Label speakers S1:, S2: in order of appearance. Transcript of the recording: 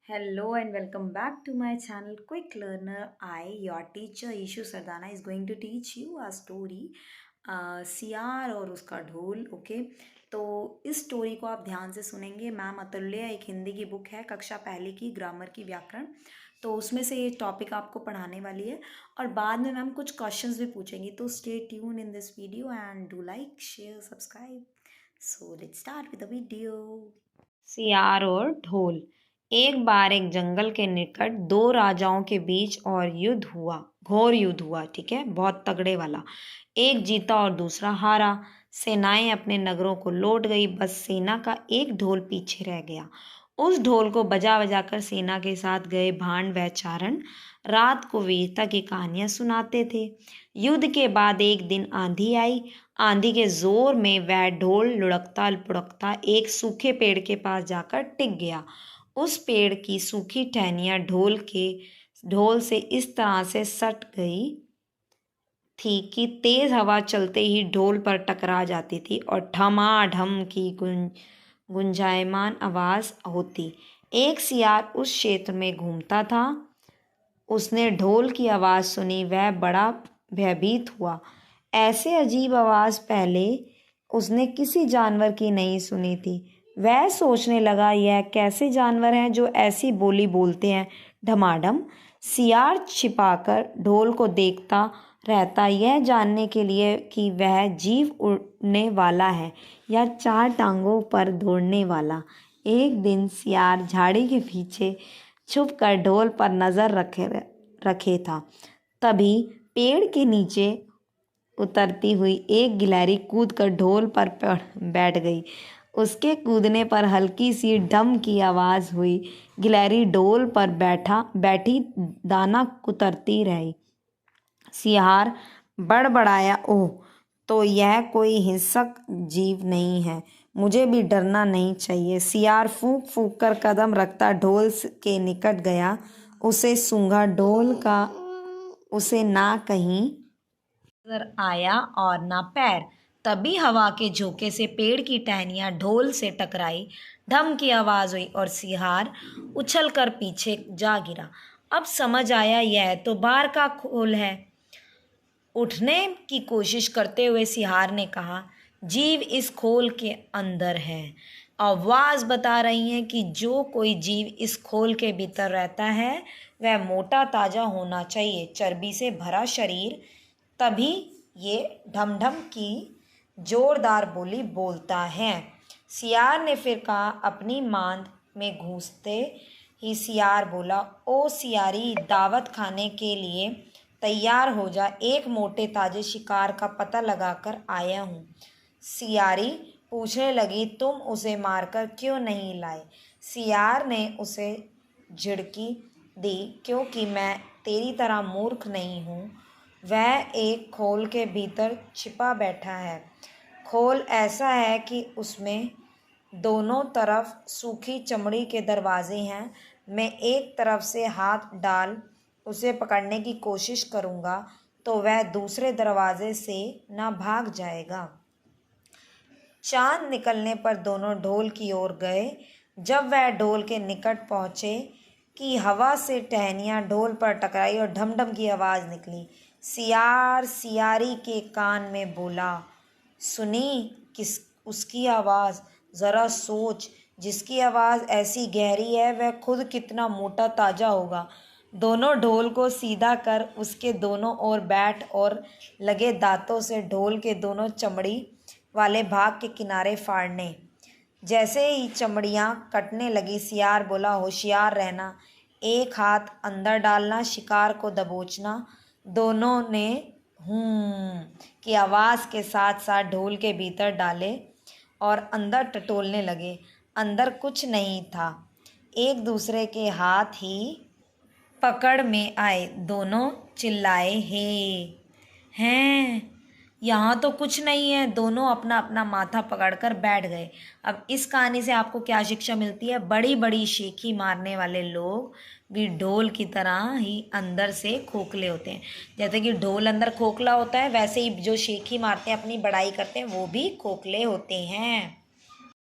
S1: Hello and welcome back to my channel Quick Learner. Your teacher Ishu Sardana is going to teach you a story सियार और उसका ढोल. Okay, तो इस story को आप ध्यान से सुनेंगे. मैम अतुल्य एक हिंदी की बुक है, कक्षा पहली की, ग्रामर की, व्याकरण. तो उसमें से ये टॉपिक आपको पढ़ाने वाली है और बाद में मैम कुछ क्वेश्चंस भी पूछेंगी. तो stay tune in this video and do like, share, subscribe. So let's start with the video. सियार और ढोल. एक बार एक जंगल के निकट दो राजाओं के बीच और युद्ध हुआ, घोर युद्ध हुआ. ठीक है, बहुत तगड़े वाला. एक जीता और दूसरा हारा. सेनाएं अपने नगरों को लौट गई, बस सेना का एक ढोल पीछे रह गया. उस ढोल को बजा बजा कर सेना के साथ गए भांड व चारण रात को वीरता की कहानियां सुनाते थे. युद्ध के बाद एक दिन आंधी आई. आंधी के जोर में वह ढोल लुढ़कता पुढ़कता एक सूखे पेड़ के पास जाकर टिक गया. उस पेड़ की सूखी टहनियाँ ढोल से इस तरह से सट गई थी कि तेज हवा चलते ही ढोल पर टकरा जाती थी और ठमाठम की गुंजायमान आवाज होती. एक सियार उस क्षेत्र में घूमता था. उसने ढोल की आवाज़ सुनी. वह बड़ा भयभीत हुआ. ऐसे अजीब आवाज़ पहले उसने किसी जानवर की नहीं सुनी थी. वह सोचने लगा, यह कैसे जानवर हैं जो ऐसी बोली बोलते हैं. ढमाढम. सियार छिपाकर ढोल को देखता रहता, यह जानने के लिए कि वह जीव उड़ने वाला है या चार टांगों पर दौड़ने वाला. एक दिन सियार झाड़ी के पीछे छुप कर ढोल पर नज़र रखे था. तभी पेड़ के नीचे उतरती हुई एक गिलहरी कूद कर ढोल पर बैठ गई. उसके कूदने पर हल्की सी ढम की आवाज़ हुई. गिलहरी ढोल पर बैठी दाना कुतरती रही. सियार बड़बड़ाया, ओह, तो यह कोई हिंसक जीव नहीं है, मुझे भी डरना नहीं चाहिए. सियार फूंक फूंक कर कदम रखता ढोल के निकट गया. उसे सूंघा. ढोल का उसे ना कहीं नजर आया और ना पैर. तभी हवा के झोंके से पेड़ की टहनियाँ ढोल से टकराई. ढम की आवाज़ हुई और सियार उछल कर पीछे जा गिरा. अब समझ आया, यह तो बार का खोल है. उठने की कोशिश करते हुए सियार ने कहा, जीव इस खोल के अंदर है. आवाज़ बता रही है कि जो कोई जीव इस खोल के भीतर रहता है वह मोटा ताज़ा होना चाहिए, चर्बी से भरा शरीर. तभी ये ढमढम की जोरदार बोली बोलता है. सियार ने फिर कहा. अपनी मांद में घुसते ही सियार बोला, ओ सियारी, दावत खाने के लिए तैयार हो जा. एक मोटे ताजे शिकार का पता लगाकर आया हूँ. सियारी पूछने लगी, तुम उसे मारकर क्यों नहीं लाए. सियार ने उसे झिड़की दी, क्योंकि मैं तेरी तरह मूर्ख नहीं हूँ. वह एक खोल के भीतर छिपा बैठा है. खोल ऐसा है कि उसमें दोनों तरफ सूखी चमड़ी के दरवाजे हैं. मैं एक तरफ से हाथ डाल उसे पकड़ने की कोशिश करूँगा तो वह दूसरे दरवाजे से ना भाग जाएगा. चांद निकलने पर दोनों ढोल की ओर गए. जब वह ढोल के निकट पहुँचे कि हवा से टहनियाँ ढोल पर टकराई और ढमढम की आवाज़ निकली. सियार सियारी के कान में बोला, सुनी किस उसकी आवाज़. ज़रा सोच, जिसकी आवाज़ ऐसी गहरी है वह खुद कितना मोटा ताज़ा होगा. दोनों ढोल को सीधा कर उसके दोनों ओर बैठ और लगे दांतों से ढोल के दोनों चमड़ी वाले भाग के किनारे फाड़ने. जैसे ही चमड़ियाँ कटने लगी, सियार बोला, होशियार रहना, एक हाथ अंदर डालना, शिकार को दबोचना. दोनों ने की आवाज़ के साथ साथ ढोल के भीतर डाले और अंदर टटोलने लगे. अंदर कुछ नहीं था, एक दूसरे के हाथ ही पकड़ में आए. दोनों चिल्लाए, हे हैं, यहाँ तो कुछ नहीं है. दोनों अपना अपना माथा पकड़कर बैठ गए. अब इस कहानी से आपको क्या शिक्षा मिलती है. बड़ी बड़ी शेखी मारने वाले लोग भी ढोल की तरह ही अंदर से खोखले होते हैं. जैसे कि ढोल अंदर खोखला होता है, वैसे ही जो शेखी मारते हैं, अपनी बड़ाई करते हैं, वो भी खोखले होते हैं.